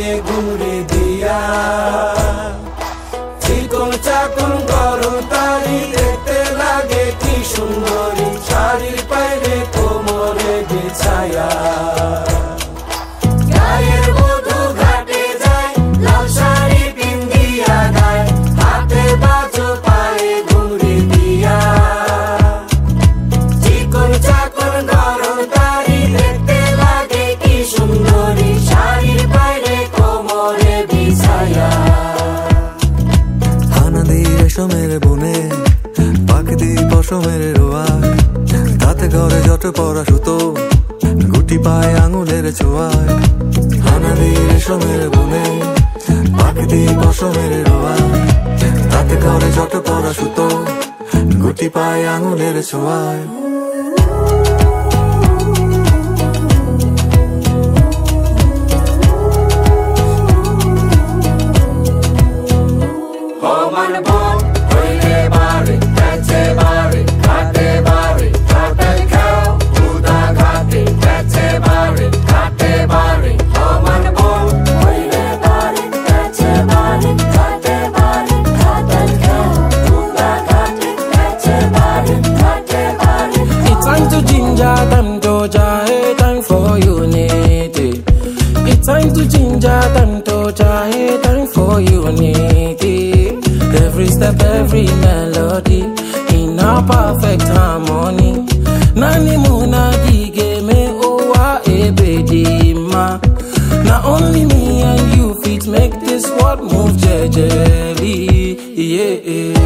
পায়ে ঘুরে দিয়া চিকন চাকন গরম তারি দেখতে লাগে কি সুন্দরী শাড়ির পায়ে কোমরে বিছায়া গায়ের বধূ ঘাটে যায় লাল শাড়ি পিন্দিয়া গায় হাতে বাজো পায়ে ঘুরে দিয়া চিকন চাকন গরম তারি দেখতে লাগে কি সুন্দরী শাড়ির পায়ে কোমরে বিছায়া রেশমের বনে পাখিদি পশমের রোয়ায় তাতে ঘরে যত পরা সুতো গুটি পায় আঙুলের ছোঁয়ায় হানাদি রেশমের বনে পাখিদি পশমের রোয়ায় তাতে ঘরে যত পরা সুতো গুটি পায় আঙুলের ছোঁয়ায় Time for unity. It's time to ginger, time to jai, time for unity. Every step, every melody in a perfect harmony. Nani muna dige me owa ebedi ma. Not only me and you fit make this world move jejely. Yeah.